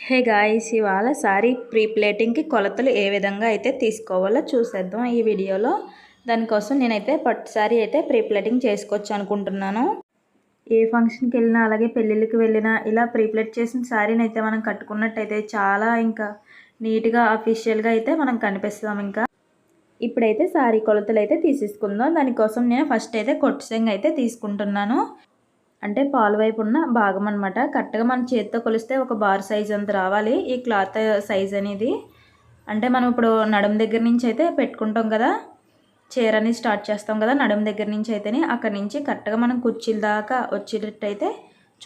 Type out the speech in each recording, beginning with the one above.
Hey guys, ఇవాళ sorry pre ప్లేటింగ్కి కొలతలు ఏ విధంగా అయితే తీసుకోవాలో చూసేద్దాం ఈ వీడియోలో. దానికోసం నేనైతే పట్టు సారీ అయితే ప్రీ ప్లేటింగ్ చేసుకోవచ్చు అనుకుంటున్నాను. ఏ ఫంక్షన్కి వెళ్ళినా అలాగే పెళ్ళిళ్ళకి వెళ్ళినా ఇలా ప్రీ ప్లేట్ చేసిన సారీని అయితే మనం కట్టుకున్నట్టయితే చాలా ఇంకా నీట్గా అఫీషియల్గా అయితే మనం కనిపిస్తాం. ఇంకా ఇప్పుడైతే సారీ కొలతలు అయితే తీసేసుకుందాం. దానికోసం నేను ఫస్ట్ అయితే కొట్టు సెంగ్ అయితే తీసుకుంటున్నాను. అంటే పాలు వైపు ఉన్న భాగం అనమాట. కరెక్ట్గా మన చేతితో కొలిస్తే ఒక బార్ సైజ్ అంత రావాలి ఈ క్లాత్ సైజ్ అనేది. అంటే మనం ఇప్పుడు నడుం దగ్గర నుంచి అయితే పెట్టుకుంటాం కదా, చీర అనేది స్టార్ట్ చేస్తాం కదా నడుం దగ్గర నుంచి అయితేనే, అక్కడి నుంచి కరెక్ట్గా మనం కుర్చీల దాకా వచ్చేటట్టు అయితే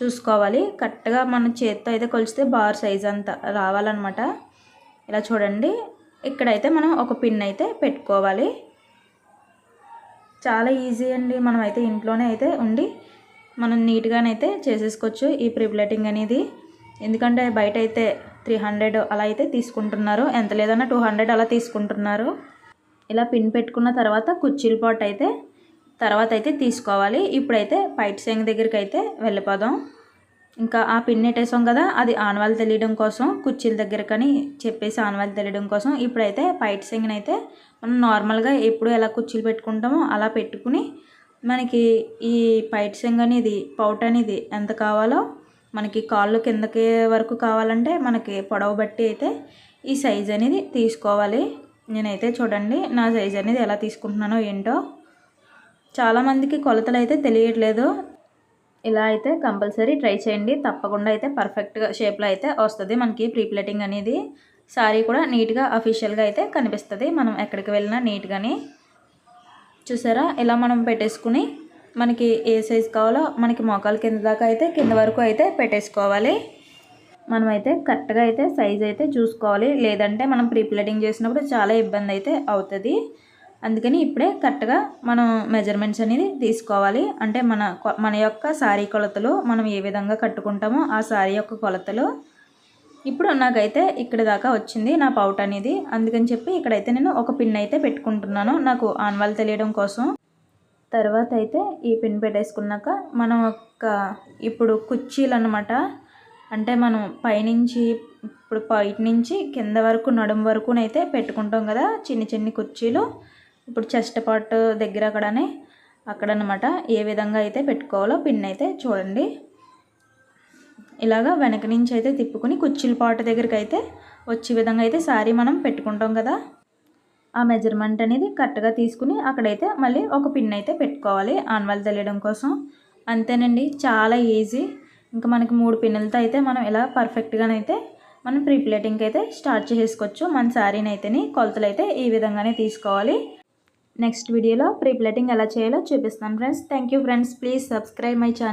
చూసుకోవాలి. కరెక్ట్గా మన చేతితో అయితే కొలిస్తే బార్ సైజ్ అంత రావాలన్నమాట. ఇలా చూడండి, ఇక్కడైతే మనం ఒక పిన్ అయితే పెట్టుకోవాలి. చాలా ఈజీ అండి, మనం అయితే ఇంట్లోనే అయితే ఉండి మనం నీట్గానైతే చేసేసుకోవచ్చు ఈ ప్రీ ప్లేటింగ్ అనేది. ఎందుకంటే బయట అయితే 300 అలా అయితే తీసుకుంటున్నారు, ఎంత లేదన్నా 200 అలా తీసుకుంటున్నారు. ఇలా పిన్ పెట్టుకున్న తర్వాత కుర్చీల పాటు అయితే తర్వాత అయితే తీసుకోవాలి. ఇప్పుడైతే పైట్ సెంగ్ దగ్గరికి అయితే వెళ్ళిపోదాం. ఇంకా ఆ పిన్ పెట్టేసాం కదా, అది ఆనవాళ్ళు తెలియడం కోసం కుర్చీల దగ్గరకని చెప్పేసి ఆనవాళ్ళు తెలియడం కోసం ఇప్పుడైతే పైట్ సెంగ్ని అయితే మనం నార్మల్గా ఎప్పుడు ఎలా కుర్చీలు పెట్టుకుంటామో అలా పెట్టుకుని మనకి ఈ పైట్ సెంగ్ అనేది పౌట్ అనేది ఎంత కావాలో, మనకి కాళ్ళు కిందకి వరకు కావాలంటే మనకి పొడవు బట్టి అయితే ఈ సైజ్ అనేది తీసుకోవాలి. నేనైతే చూడండి నా సైజ్ అనేది ఎలా తీసుకుంటున్నానో ఏంటో. చాలామందికి కొలతలు అయితే తెలియట్లేదు. ఇలా అయితే కంపల్సరీ ట్రై చేయండి, తప్పకుండా అయితే పర్ఫెక్ట్గా షేప్లో అయితే వస్తుంది మనకి ప్రీ ప్లేటింగ్ అనేది. సారీ కూడా నీట్గా అఫీషియల్గా అయితే కనిపిస్తుంది మనం ఎక్కడికి వెళ్ళినా నీట్గానే. చూసారా, ఇలా మనం పెట్టేసుకుని మనకి ఏ సైజ్ కావాలో మనకి మోకాలు కింద దాకా అయితే కింద వరకు అయితే పెట్టేసుకోవాలి. మనమైతే కరెక్ట్గా అయితే సైజ్ అయితే చూసుకోవాలి, లేదంటే మనం ప్రీ ప్లేటింగ్ చేసినప్పుడు చాలా ఇబ్బంది అయితే అవుతుంది. అందుకని ఇప్పుడే కరెక్ట్గా మనం మెజర్మెంట్స్ అనేది తీసుకోవాలి. అంటే మన యొక్క శారీ కొలతలు మనం ఏ విధంగా కట్టుకుంటామో ఆ శారీ యొక్క కొలతలు. ఇప్పుడు నాకైతే ఇక్కడ దాకా వచ్చింది నా పౌట్ అనేది, అందుకని చెప్పి ఇక్కడైతే నేను ఒక పిన్ అయితే పెట్టుకుంటున్నాను నాకు ఆనవాళ్ళు తెలియడం కోసం. తర్వాత అయితే ఈ పిన్ పెట్టేసుకున్నాక మనం ఇప్పుడు కుర్చీలు అన్నమాట. అంటే మనం పైనుంచి ఇప్పుడు పైట నుంచి కింద వరకు నడుం వరకునైతే పెట్టుకుంటాం కదా చిన్ని చిన్ని కుర్చీలు. ఇప్పుడు చెస్ట్ పార్ట్ దగ్గర అక్కడనమాట ఏ విధంగా అయితే పెట్టుకోవాలో పిన్ అయితే చూడండి. ఇలాగా వెనక నుంచి అయితే తిప్పుకుని కుర్చీల పార్ట్ దగ్గరికి అయితే వచ్చే విధంగా అయితే సారీ మనం పెట్టుకుంటాం కదా, ఆ మెజర్మెంట్ అనేది కరెక్ట్గా తీసుకుని అక్కడైతే మళ్ళీ ఒక పిన్ అయితే పెట్టుకోవాలి ఆనవాళ్ళు తెలియడం కోసం. అంతేనండి, చాలా ఈజీ. ఇంకా మనకి 3 పిన్నులతో అయితే మనం ఇలా పర్ఫెక్ట్గానైతే మనం ప్రీ ప్లేటింగ్కి అయితే స్టార్ట్ చేసుకోవచ్చు. మన శారీని అయితేనే కొలతలు అయితే ఈ విధంగానే తీసుకోవాలి. నెక్స్ట్ వీడియోలో ప్రీ ప్లేటింగ్ ఎలా చేయాలో చూపిస్తాను friends. Thank you friends, please subscribe my channel.